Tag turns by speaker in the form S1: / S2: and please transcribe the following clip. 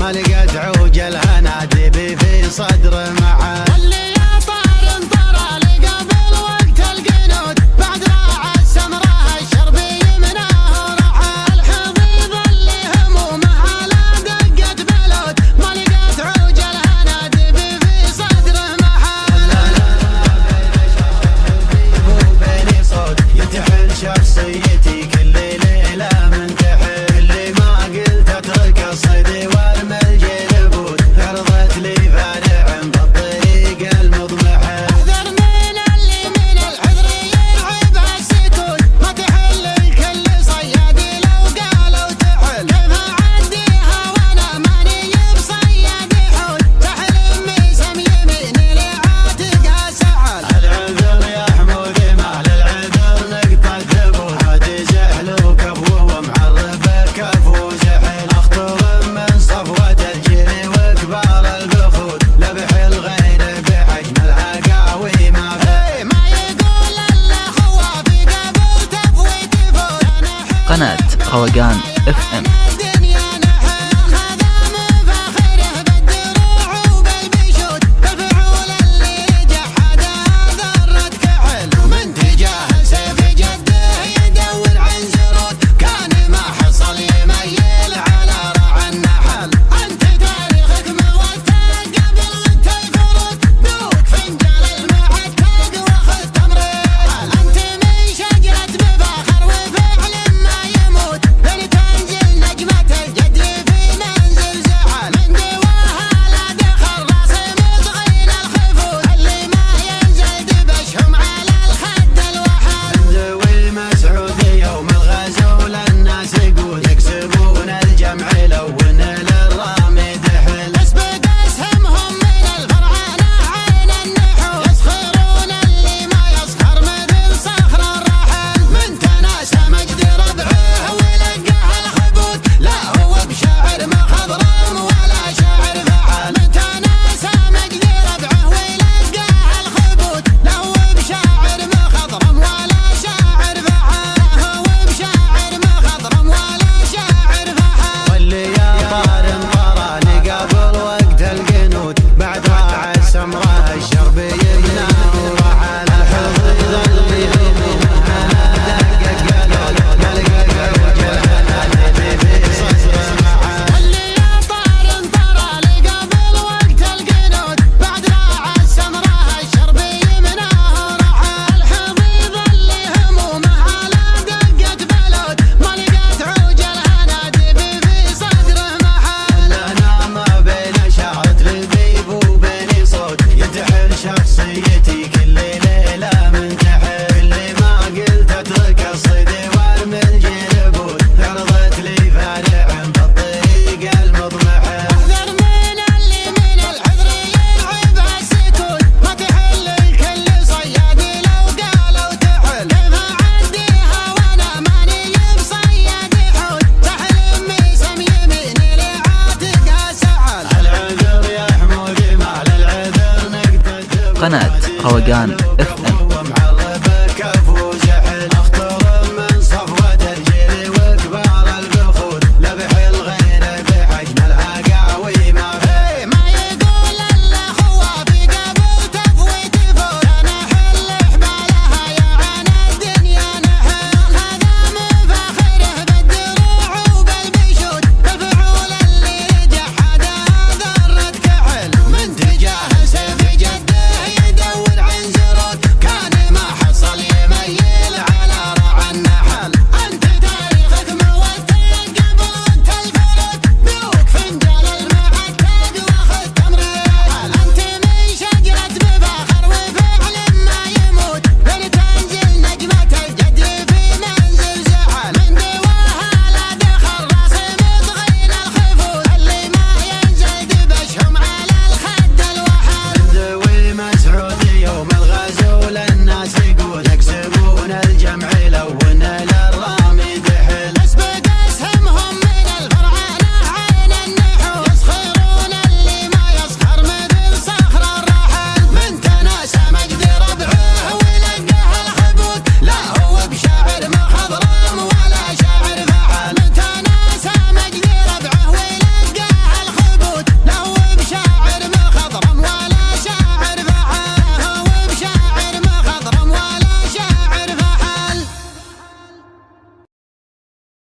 S1: ما لقيت عوجل هنادي بي في صدر معاه.
S2: اللي يا طار انطرى لقبل وقت القنوت بعد راعى السمراء الشربي مناه رعى. الحبيب اللي همومه على دقة بلوت ما لقيت عوجل هنادي بي في صدره معاه.
S1: وبيني صوت يتحل شخصيتي كل ليلة من تحل. اللي ما قلت اترك الصيد وارمي الجلبوت عرضت لي فارع بالطريق المضمحة.
S2: احذر من اللي من العذر يلعب السكوت ما تحل الكل صيادي لو قالوا تحل. كيف اعديها وانا ماني بصياد حوت تحل ميسم يميني لعاتق سعل.
S1: العذر يا حمودي ما للعذر نقطة ثبوت عادي زحل وكفو ومعرفه كفو زحل. اخطر من صفوة الجيل وكبار البخوت لبح الغير بحجم العقاوي ما فيه.
S2: ما يقول الا خوافي قبل تفويت فوت.
S3: قناة روقان FM.
S2: الدنيا نحل خدام فاخره بالدروع وبالبشوت بالفعول اللي جحد ذرة كحل. ومن تجاه سيف جده يدور عن زروت كان ما حصل يميل على رعى النحل. انت تاريخك موثق قبل وانت الفروت دوك فنجان المعتق واخذ تمريل. انت من شجرة بفاخر وفعل ما يموت بل تنزل نجمة الجد في منزل زحل. من دواها لا دخل راسي مطغين الخفوت اللي ما ينزل دبشهم على الخد الوحل.
S1: ذوي مسعود يوم الغزو للناس يقول يكسبون الجمع لو ان للرامي دحل.
S2: اسبق اسهمهم من الفرعانة عين النحو يسخرون اللي ما يسخر مثل صخر الرحل. من تناسى مجد ربعه ولقاه الخبوت لا هو بشاعر مخضرم ولا شاعر فعل. من تناسى مجد ربعه ولقاه الخبوت لا هو بشاعر مخضرم ولا شاعر فعل. هو بشاعر مخضرم ولا شاعر فعل.
S1: واللي يا طار انطرى قبل وقت القنوت بعد راعى السمراء الشربي يمناه ورحل. الحضيض اللي همومه على دقة قلوت ما لقيت عوجل هنادي بي في صدر معاه.
S2: اللي يا طار انطرى قبل وقت القنوت بعد راعى السمراء الشربي مناه رعى. الحبيب اللي همومه على دقة بلوت ما لقيت عوجل هنادي بي في صدره معاه.
S1: انا ما بين شعرة البيب وبيني صوت يتحل شخصيتي كل ليلة من تحل. اللي ما قلت اترك الصيد وارمي الجلبوت عرضت لي فارع بالطريق المضمحة.
S2: احذر من اللي من العذر يلعب السكوت ما تحل الكل صيادي لو قالوا تحل. كيف اعديها وانا ماني بصياد حوت تحل ميسم يميني لعاتق سعل.
S1: العذر يا حمودي ما للعذر نقطة ثبوت
S3: قناة روقان FM.